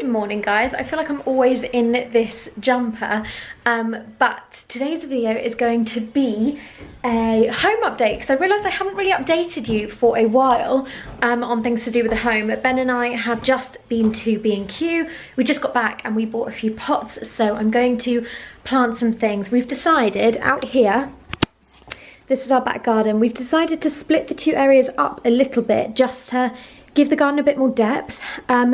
Good morning guys. I feel like I'm always in this jumper, but today's video is going to be a home update because I realised I haven't really updated you for a while on things to do with the home. Ben and I have just been to B&Q. We just got back and we bought a few pots, so I'm going to plant some things. We've decided out here, this is our back garden, we've decided to split the two areas up a little bit just to give the garden a bit more depth.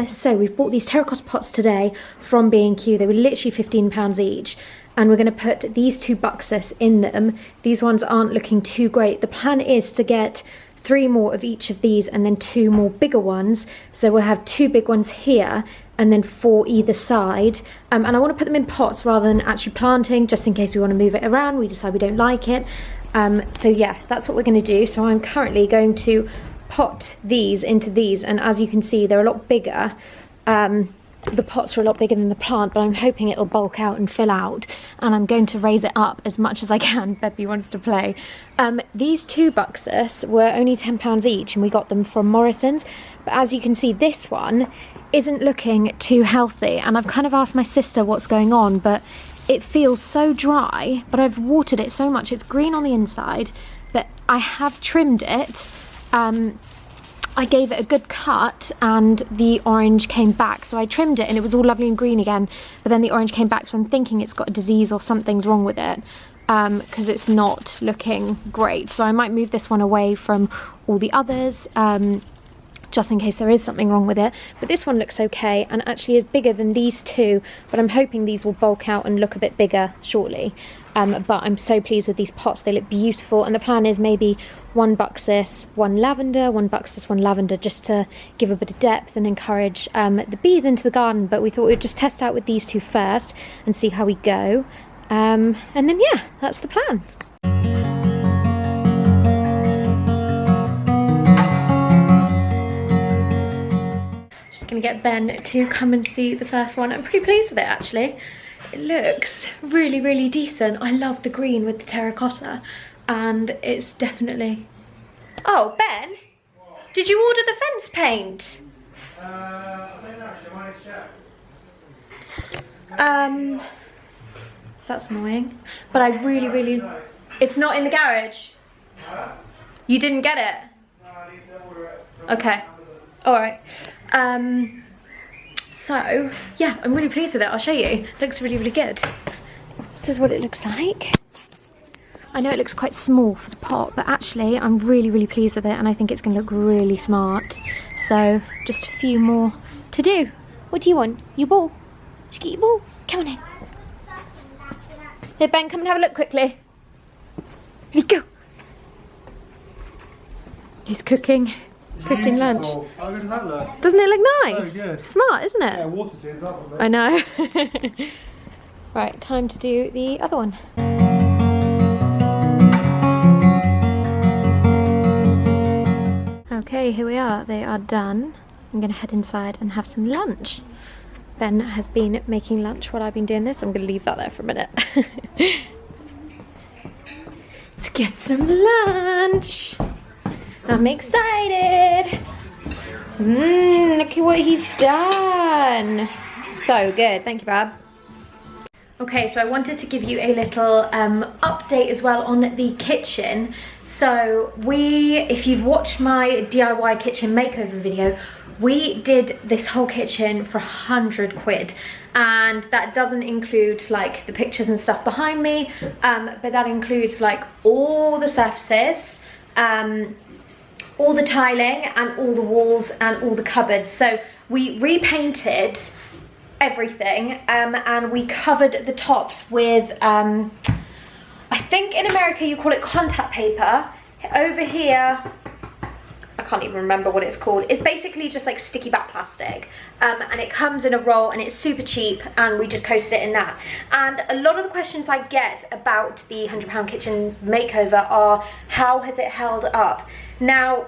So we've bought these terracotta pots today from B&Q. They were literally £15 each, and we're going to put these two buxus in them. These ones aren't looking too great. The plan is to get 3 more of each of these and then 2 more bigger ones, so we'll have 2 big ones here and then 4 either side, and I want to put them in pots rather than actually planting, just in case we want to move it around, we decide we don't like it. So yeah, that's what we're going to do. So I'm currently going to pot these into these, and as you can see they're a lot bigger. The pots are a lot bigger than the plant, but I'm hoping it'll bulk out and fill out, and I'm going to raise it up as much as I can. Bebby wants to play. These 2 buxus were only £10 each and we got them from Morrison's, but as you can see this one isn't looking too healthy, and I've kind of asked my sister what's going on, but it feels so dry, but I've watered it so much. It's green on the inside, but I have trimmed it. I gave it a good cut and the orange came back, so I trimmed it and it was all lovely and green again, but then the orange came back, so I'm thinking it's got a disease or something's wrong with it, because it's not looking great. So I might move this one away from all the others, just in case there is something wrong with it. But this one looks okay and actually is bigger than these 2, but I'm hoping these will bulk out and look a bit bigger shortly. But I'm so pleased with these pots, they look beautiful, and the plan is maybe 1 buxus, 1 lavender, 1 buxus, 1 lavender, just to give a bit of depth and encourage the bees into the garden. But we thought we'd just test out with these 2 first and see how we go, and then yeah, that's the plan. Just gonna get Ben to come and see the first one. I'm pretty pleased with it actually. It looks really, really decent. I love the green with the terracotta, and it's definitely... Oh, Ben, did you order the fence paint? I don't know, I might check. That's annoying, but I really, really... It's not in the garage? You didn't get it? No, I need to order it. Okay, alright. So, yeah, I'm really pleased with it. I'll show you. It looks really, really good. This is what it looks like. I know it looks quite small for the pot, but actually I'm really, really pleased with it, and I think it's going to look really smart. So, just a few more to do. What do you want? Your ball? Did you get your ball? Come on in. Here, Ben, come and have a look quickly. Here you go. He's cooking lunch. How good does that look? Doesn't it look nice? So good. Smart, isn't it? Yeah, water seems up a bit. I know. Right, time to do the other one. Okay, here we are. They are done. I'm going to head inside and have some lunch. Ben has been making lunch while I've been doing this. I'm going to leave that there for a minute. Let's get some lunch. I'm excited. Look at what he's done. So good. Thank you, Bab. Okay, so I wanted to give you a little update as well on the kitchen. So if you've watched my DIY kitchen makeover video, we did this whole kitchen for 100 quid. And that doesn't include like the pictures and stuff behind me, but that includes like all the surfaces, all the tiling and all the walls and all the cupboards. So we repainted everything, and we covered the tops with I think in America you call it contact paper. Over here I can't even remember what it's called. It's basically just like sticky back plastic, and it comes in a roll and it's super cheap, and we just coated it in that. And a lot of the questions I get about the £100 kitchen makeover are, how has it held up? Now,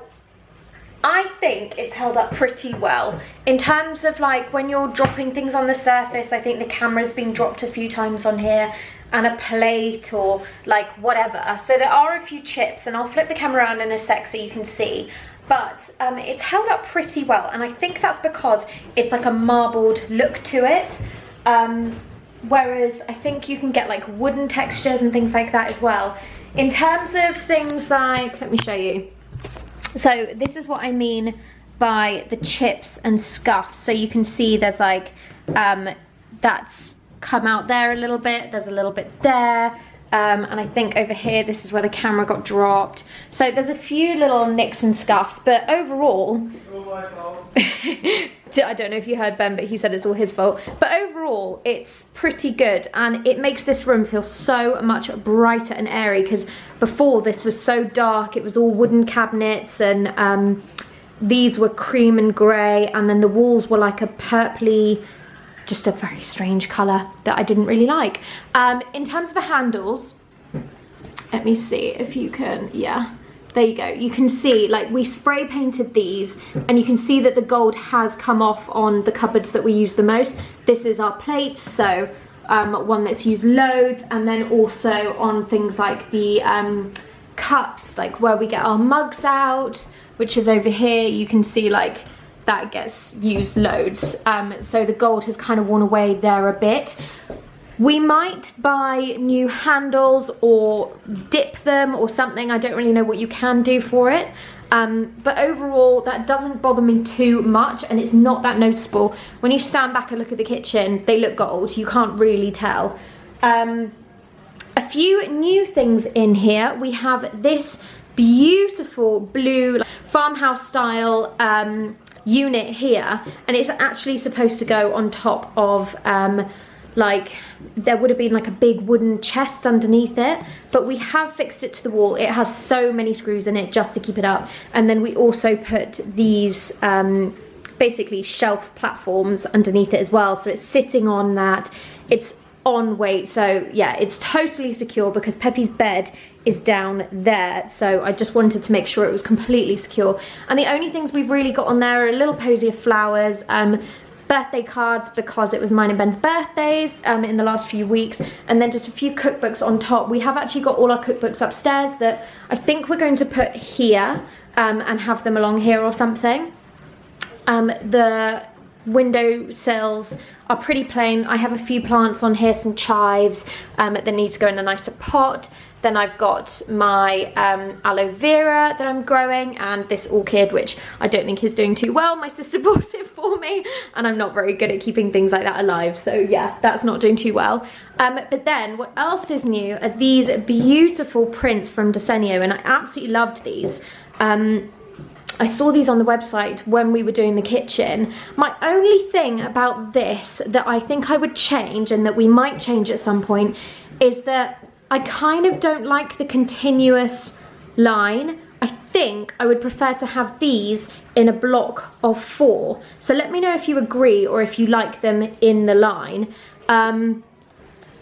I think it's held up pretty well. In terms of like when you're dropping things on the surface, I think the camera's been dropped a few times on here, and a plate or like whatever. So there are a few chips, and I'll flip the camera around in a sec so you can see. but it's held up pretty well, and I think that's because it's like a marbled look to it. Whereas I think you can get like wooden textures and things like that as well. In terms of things like, let me show you. So this is what I mean by the chips and scuffs. So you can see there's like, that's come out there a little bit, there's a little bit there. And I think over here, this is where the camera got dropped. So there's a few little nicks and scuffs, but overall, I don't know if you heard Ben, but he said it's all his fault. But overall, it's pretty good, and it makes this room feel so much brighter and airy, because before this was so dark. It was all wooden cabinets, and these were cream and grey, and then the walls were like a purpley, just a very strange colour that I didn't really like. In terms of the handles, let me see if you can, yeah, there you go. You can see, like, we spray painted these, and you can see that the gold has come off on the cupboards that we use the most. This is our plates, so one that's used loads, and then also on things like the cups, like where we get our mugs out, which is over here. You can see like that gets used loads, so the gold has kind of worn away there a bit. We might buy new handles or dip them or something. I don't really know what you can do for it, but overall that doesn't bother me too much, and it's not that noticeable. When you stand back and look at the kitchen, they look gold, you can't really tell. A few new things in here. We have this beautiful blue farmhouse style unit here, and it's actually supposed to go on top of like, there would have been like a big wooden chest underneath it, but we have fixed it to the wall. It has so many screws in it just to keep it up, and then we also put these basically shelf platforms underneath it as well, so it's sitting on that. It's on weight, so yeah, it's totally secure because Peppy's bed is down there, so I just wanted to make sure it was completely secure. And the only things we've really got on there are a little posy of flowers, birthday cards because it was mine and Ben's birthdays in the last few weeks, and then just a few cookbooks on top. We have actually got all our cookbooks upstairs that I think we're going to put here and have them along here or something. The window sills are pretty plain. I have a few plants on here, some chives that need to go in a nicer pot. Then I've got my aloe vera that I'm growing, and this orchid, which I don't think is doing too well. My sister bought it for me, and I'm not very good at keeping things like that alive, so yeah, that's not doing too well. But then what else is new are these beautiful prints from Desenio, and I absolutely loved these. I saw these on the website when we were doing the kitchen. My only thing about this that I think I would change, and that we might change at some point, is that I kind of don't like the continuous line. I think I would prefer to have these in a block of 4. So let me know if you agree or if you like them in the line.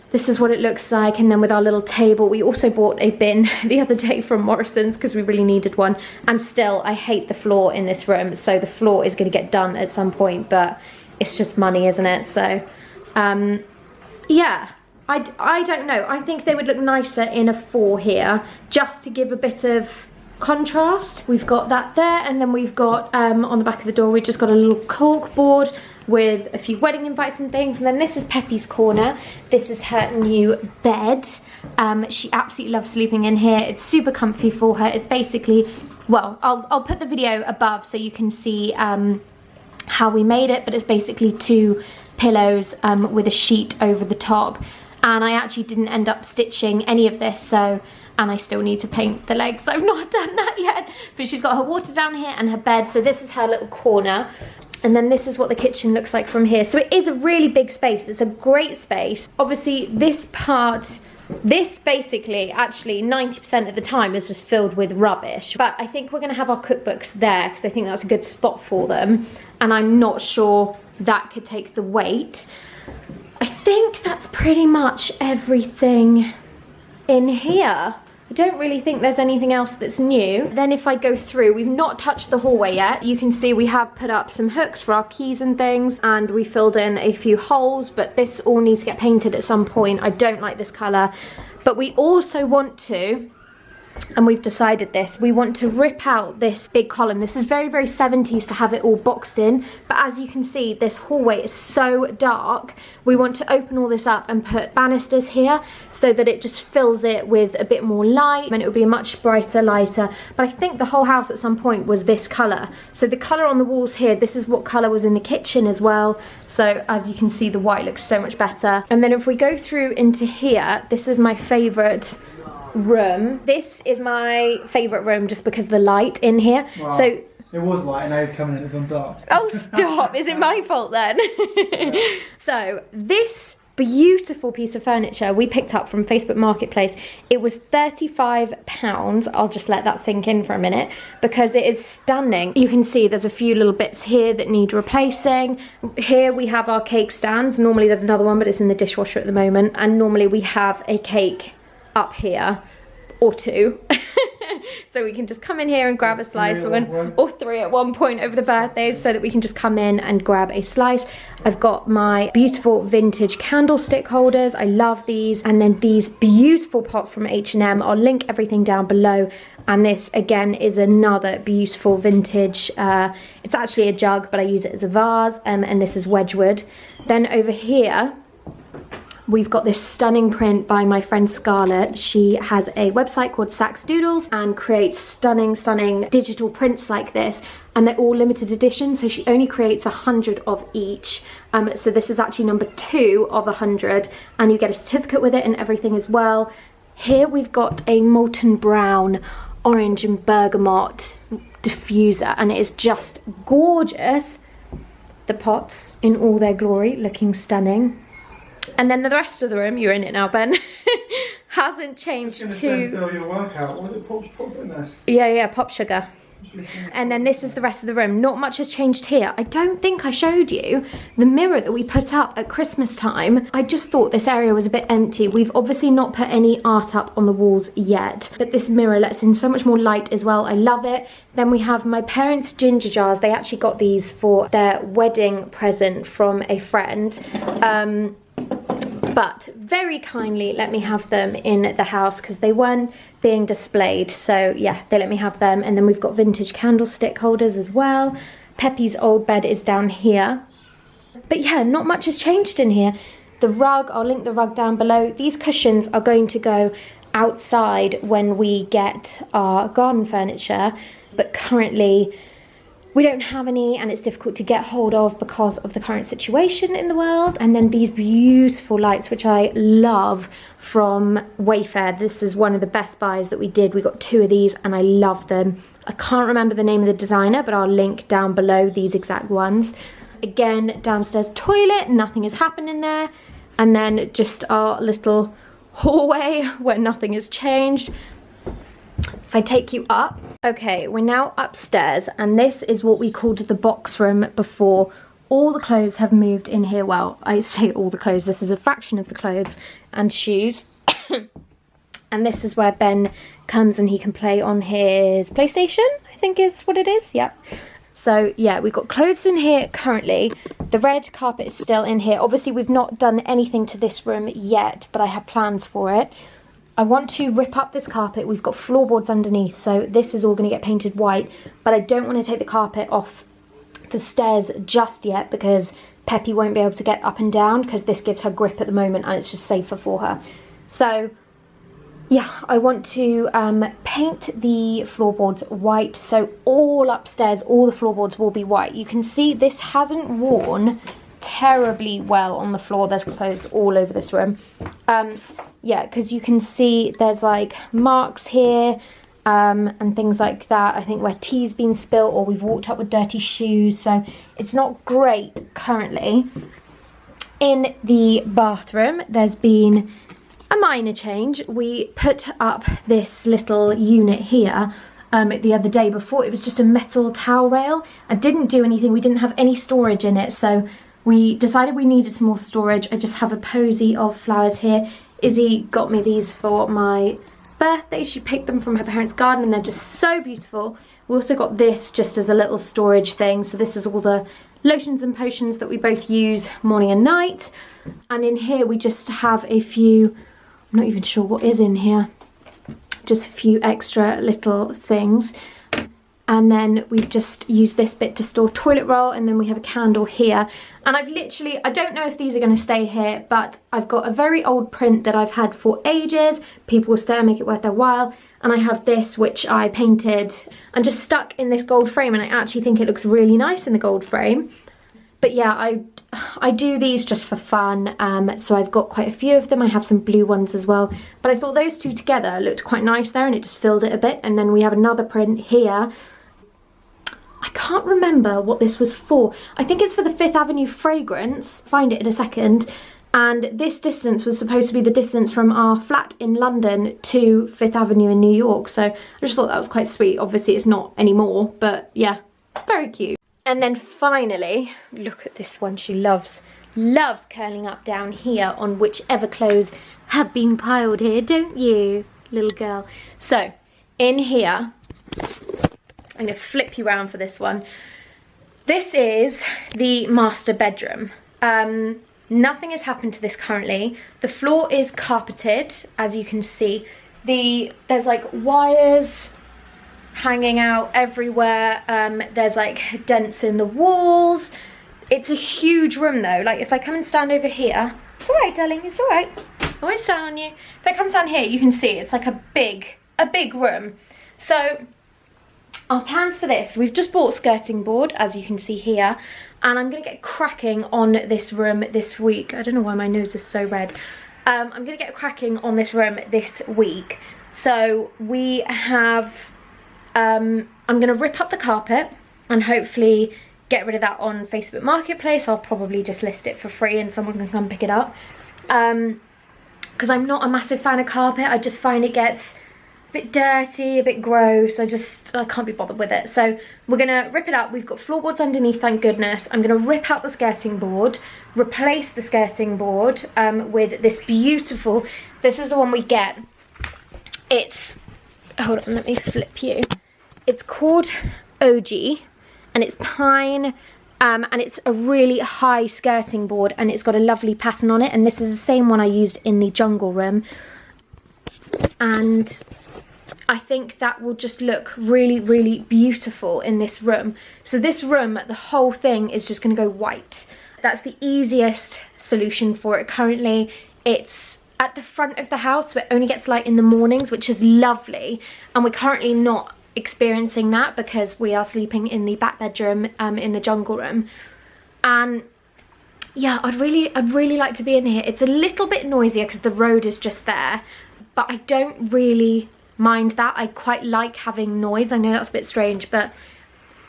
This is what it looks like, and then with our little table, we also bought a bin the other day from Morrison's because we really needed one. And still, I hate the floor in this room, so the floor is going to get done at some point, but it's just money, isn't it? So yeah, I don't know. I think they would look nicer in a 4 here, just to give a bit of contrast. We've got that there, and then we've got on the back of the door, we've just got a little cork board with a few wedding invites and things. And then this is Peppy's corner. This is her new bed. She absolutely loves sleeping in here. It's super comfy for her. It's basically, well, I'll put the video above so you can see how we made it, but it's basically 2 pillows with a sheet over the top. And I actually didn't end up stitching any of this, so, and I still need to paint the legs. I've not done that yet, but she's got her water down here and her bed, so this is her little corner. And then this is what the kitchen looks like from here. So it is a really big space. It's a great space. Obviously this part, this basically actually 90% of the time is just filled with rubbish. But I think we're gonna have our cookbooks there because I think that's a good spot for them. And I'm not sure that could take the weight. I think that's pretty much everything in here. I don't really think there's anything else that's new. Then if I go through, we've not touched the hallway yet. You can see we have put up some hooks for our keys and things, and we filled in a few holes, but this all needs to get painted at some point. I don't like this colour. But we also want to and we've decided this. We want to rip out this big column. This is very, very 70s to have it all boxed in, but as you can see, this hallway is so dark. We want to open all this up and put banisters here so that it just fills it with a bit more light, and it will be a much brighter, lighter. But I think the whole house at some point was this colour. So the colour on the walls here, this is what colour was in the kitchen as well. So as you can see, the white looks so much better. And then if we go through into here, this is my favourite room. This is my favourite room just because of the light in here. Wow. So it was light and now you've come in and it's gone dark. oh, stop. Is it my fault then? Yeah. So this beautiful piece of furniture we picked up from Facebook Marketplace. It was £35. I'll just let that sink in for a minute because it is stunning. You can see there's a few little bits here that need replacing. Here we have our cake stands. Normally there's another one, but it's in the dishwasher at the moment. And normally we have a cake up here or two. So we can just come in here and grab a slice, or three at one point over the birthdays, so that we can just come in and grab a slice. I've got my beautiful vintage candlestick holders. I love these. And then these beautiful pots from H&M. I'll link everything down below. And this again is another beautiful vintage, it's actually a jug, but I use it as a vase, and this is Wedgwood. Then over here we've got this stunning print by my friend Scarlett. She has a website called Sax Doodles and creates stunning digital prints like this, and they're all limited edition, so she only creates 100 of each. So this is actually number 2 of 100, and you get a certificate with it and everything as well. Here we've got a molten brown, orange and bergamot diffuser, and it is just gorgeous. The pots in all their glory, looking stunning. And then the rest of the room, you're in it now, Ben, hasn't changed to... Your workout. What was it, pop fitness? Yeah, pop sugar. And then this is the rest of the room. Not much has changed here. I don't think I showed you the mirror that we put up at Christmas time. I just thought this area was a bit empty. We've obviously not put any art up on the walls yet, but this mirror lets in so much more light as well. I love it. Then we have my parents' ginger jars. They actually got these for their wedding present from a friend. But very kindly let me have them in the house because they weren't being displayed. So yeah, they let me have them. And then we've got vintage candlestick holders as well. Peppy's old bed is down here. But yeah, not much has changed in here. The rug, I'll link the rug down below. These cushions are going to go outside when we get our garden furniture. But currently we don't have any, and it's difficult to get hold of because of the current situation in the world. And then these beautiful lights, which I love, from Wayfair. This is one of the best buys that we did. We got 2 of these and I love them. I can't remember the name of the designer, but I'll link down below these exact ones. Again, downstairs toilet, nothing has happened in there. And then just our little hallway where nothing has changed. If I take you up, okay, we're now upstairs, and this is what we called the box room before. All the clothes have moved in here. Well, I say all the clothes, this is a fraction of the clothes and shoes. And this is where Ben comes and he can play on his PlayStation, I think is what it is, yep. So yeah, we've got clothes in here currently. The red carpet is still in here. Obviously we've not done anything to this room yet, but I have plans for it. I want to rip up this carpet. We've got floorboards underneath, so this is all going to get painted white, but I don't want to take the carpet off the stairs just yet because Peppy won't be able to get up and down because this gives her grip at the moment and it's just safer for her. So yeah, I want to paint the floorboards white, so all upstairs, all the floorboards will be white. You can see this hasn't worn terribly well on the floor. There's clothes all over this room. Yeah, because you can see there's like marks here and things like that. I think where tea's been spilt or we've walked up with dirty shoes, so it's not great currently. In the bathroom, there's been a minor change. We put up this little unit here the other day. Before it was just a metal towel rail. I didn't do anything, we didn't have any storage in it, so we decided we needed some more storage. I just have a posy of flowers here. Izzy got me these for my birthday. She picked them from her parents' garden and they're just so beautiful. We also got this just as a little storage thing. So this is all the lotions and potions that we both use morning and night. And in here we just have a few, I'm not even sure what is in here. just a few extra little things. And then we've just used this bit to store toilet roll, and then we have a candle here. And I've literally, I don't know if these are going to stay here, but I've got a very old print that I've had for ages. People will stay and make it worth their while. And I have this, which I painted and just stuck in this gold frame, and I actually think it looks really nice in the gold frame. But yeah, I do these just for fun, so I've got quite a few of them. I have some blue ones as well, but I thought those two together looked quite nice there, and it just filled it a bit. And then we have another print here. I can't remember what this was for. I think it's for the Fifth Avenue fragrance. Find it in a second. And this distance was supposed to be the distance from our flat in London to Fifth Avenue in New York, so I just thought that was quite sweet. Obviously it's not anymore, but yeah, very cute. And then finally, look at this one. She loves curling up down here on whichever clothes have been piled here, don't you, little girl? So in here, I'm going to flip you around for this one. This is the master bedroom. Nothing has happened to this currently. The floor is carpeted, as you can see. There's like wires hanging out everywhere. There's like dents in the walls. It's a huge room though. Like if I come and stand over here, it's alright darling, it's alright. I won't stand on you. If I come stand here, you can see it's like a big room. So our plans for this, we've just bought skirting board, as you can see here, and I'm gonna get cracking on this room this week. I don't know why my nose is so red. I'm gonna get cracking on this room this week. So we have, I'm gonna rip up the carpet and hopefully get rid of that on Facebook Marketplace. I'll probably just list it for free and someone can come pick it up. Because I'm not a massive fan of carpet. I just find it gets a bit dirty, a bit gross. I can't be bothered with it. So we're gonna rip it up. We've got floorboards underneath, thank goodness. I'm gonna rip out the skirting board, replace the skirting board with this beautiful, this is the one we get. It's, hold on, let me flip you. It's called OG, and it's pine, and it's a really high skirting board, and it's got a lovely pattern on it, and this is the same one I used in the jungle room. And I think that will just look really, really beautiful in this room. So this room, the whole thing is just going to go white. That's the easiest solution for it currently. It's at the front of the house, so it only gets light in the mornings, which is lovely. And we're currently not experiencing that because we are sleeping in the back bedroom in the jungle room. And yeah, I'd really like to be in here. It's a little bit noisier because the road is just there, but I don't really mind that. I quite like having noise. I know that's a bit strange, but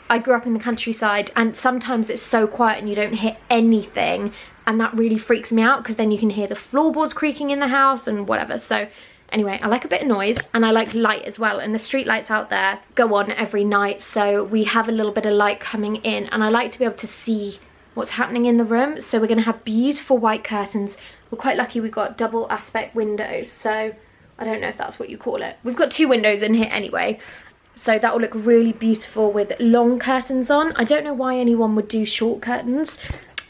I grew up in the countryside and sometimes it's so quiet and you don't hear anything, and that really freaks me out because then you can hear the floorboards creaking in the house and whatever. So anyway, I like a bit of noise and I like light as well, and the street lights out there go on every night, so we have a little bit of light coming in, and I like to be able to see what's happening in the room. So we're going to have beautiful white curtains. We're quite lucky we've got double aspect windows, so I don't know if that's what you call it. We've got 2 windows in here anyway, so that will look really beautiful with long curtains on. I don't know why anyone would do short curtains.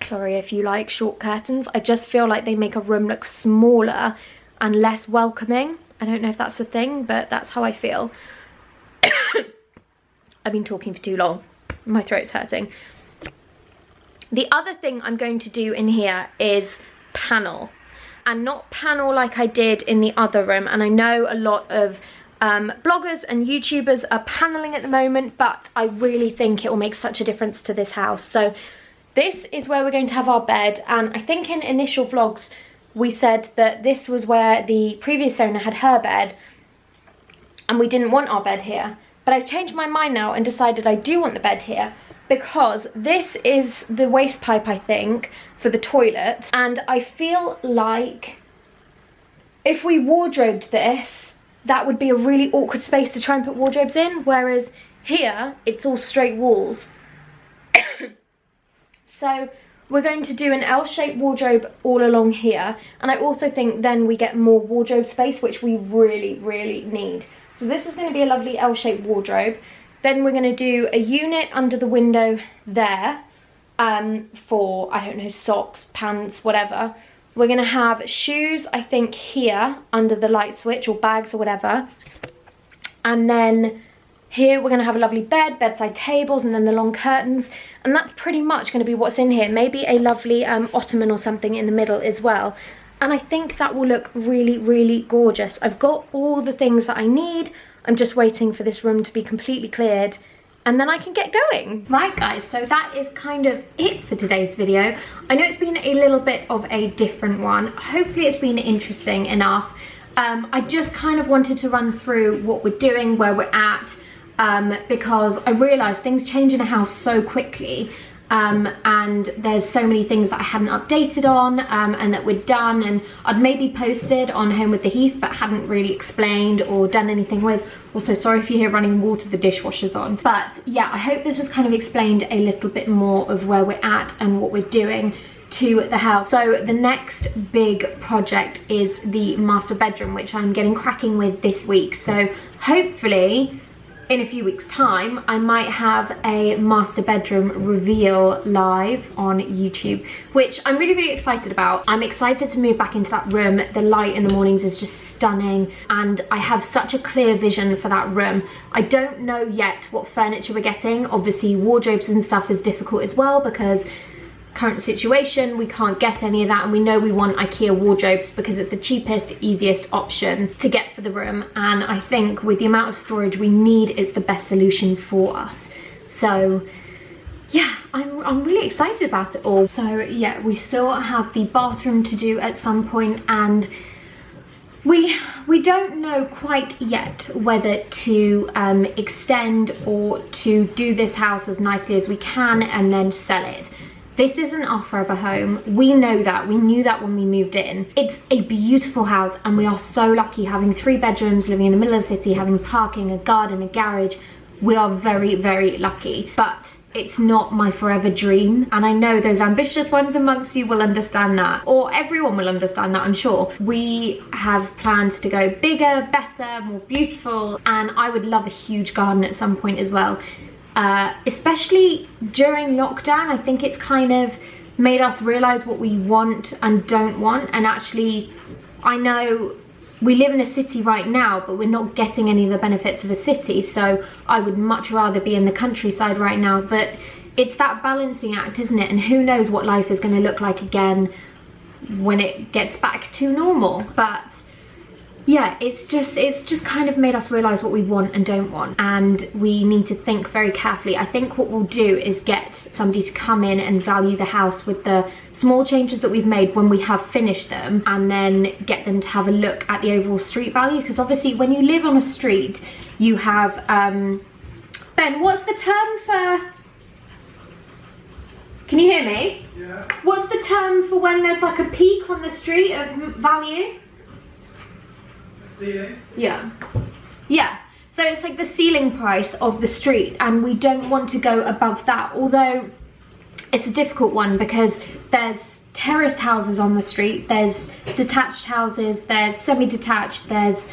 Sorry if you like short curtains. I just feel like they make a room look smaller and less welcoming. I don't know if that's a thing, but that's how I feel. I've been talking for too long. My throat's hurting. The other thing I'm going to do in here is panel. And not panel like I did in the other room. And I know a lot of bloggers and YouTubers are paneling at the moment, but I really think it will make such a difference to this house. So this is where we're going to have our bed, and I think in initial vlogs we said that this was where the previous owner had her bed and we didn't want our bed here. But I've changed my mind now and decided I do want the bed here, because this is the waste pipe, I think, for the toilet, and I feel like if we wardrobed this, that would be a really awkward space to try and put wardrobes in, whereas here it's all straight walls. So we're going to do an L-shaped wardrobe all along here, and I also think then we get more wardrobe space, which we really, really need. So this is going to be a lovely L-shaped wardrobe. Then we're going to do a unit under the window there for, I don't know, socks, pants, whatever. We're gonna have shoes, I think, here under the light switch, or bags or whatever. And then here we're gonna have a lovely bed, bedside tables, and then the long curtains. And that's pretty much gonna be what's in here. Maybe a lovely ottoman or something in the middle as well. And I think that will look really, really gorgeous. I've got all the things that I need. I'm just waiting for this room to be completely cleared, and then I can get going. Right guys, so that is kind of it for today's video. I know it's been a little bit of a different one. Hopefully it's been interesting enough. I just kind of wanted to run through what we're doing, where we're at, because I realised things change in a house so quickly. And there's so many things that I hadn't updated on, and that we're done, and I'd maybe posted on Home with the Heath but hadn't really explained or done anything with. Also, sorry if you hear running water, the dishwasher's on. But yeah, I hope this has kind of explained a little bit more of where we're at and what we're doing to the house. So the next big project is the master bedroom, which I'm getting cracking with this week. So hopefully in a few weeks time I might have a master bedroom reveal live on YouTube, which I'm really, really excited about. I'm excited to move back into that room. The light in the mornings is just stunning, and I have such a clear vision for that room. I don't know yet what furniture we're getting. Obviously wardrobes and stuff is difficult as well, because current situation we can't get any of that, and we know we want IKEA wardrobes because it's the cheapest, easiest option to get for the room, and I think with the amount of storage we need, it's the best solution for us. So yeah, I'm really excited about it all. So yeah, we still have the bathroom to do at some point, and we don't know quite yet whether to extend or to do this house as nicely as we can and then sell it. This isn't our forever home. We know that. We knew that when we moved in. It's a beautiful house, and we are so lucky having 3 bedrooms, living in the middle of the city, having parking, a garden, a garage. We are very, very lucky. But it's not my forever dream, and I know those ambitious ones amongst you will understand that, or everyone will understand that, I'm sure. We have plans to go bigger, better, more beautiful, and I would love a huge garden at some point as well. Especially during lockdown, I think it's kind of made us realise what we want and don't want. And actually, I know we live in a city right now, but we're not getting any of the benefits of a city, so I would much rather be in the countryside right now. But it's that balancing act, isn't it? And who knows what life is going to look like again when it gets back to normal. But yeah, it's just kind of made us realise what we want and don't want, and we need to think very carefully. I think what we'll do is get somebody to come in and value the house with the small changes that we've made when we have finished them, and then get them to have a look at the overall street value, because obviously when you live on a street you have Ben, what's the term for, can you hear me? Yeah. What's the term for when there's like a peak on the street of value? Ceiling? Yeah. So it's like the ceiling price of the street, and we don't want to go above that, although it's a difficult one because there's terraced houses on the street, there's detached houses, there's semi-detached, there's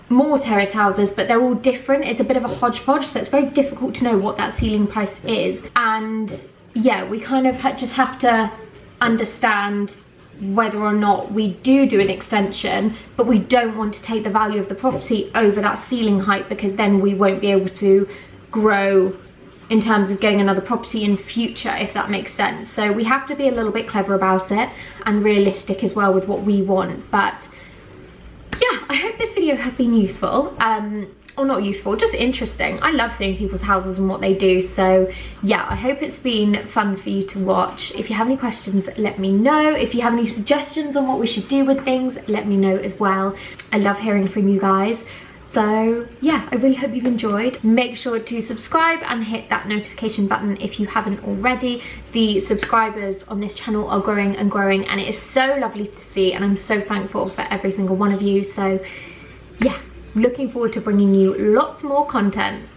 more terrace houses, but they're all different. It's a bit of a hodgepodge, so it's very difficult to know what that ceiling price is. And yeah, we kind of just have to understand whether or not we do an extension, but we don't want to take the value of the property over that ceiling height, because then we won't be able to grow in terms of getting another property in future, if that makes sense. So we have to be a little bit clever about it and realistic as well with what we want. But yeah, I hope this video has been useful. Or not useful, just interesting. I love seeing people's houses and what they do. So yeah, I hope it's been fun for you to watch. If you have any questions, let me know. If you have any suggestions on what we should do with things, let me know as well. I love hearing from you guys. So yeah, I really hope you've enjoyed. Make sure to subscribe and hit that notification button if you haven't already. The subscribers on this channel are growing and growing, and it is so lovely to see, and I'm so thankful for every single one of you. So yeah, looking forward to bringing you lots more content.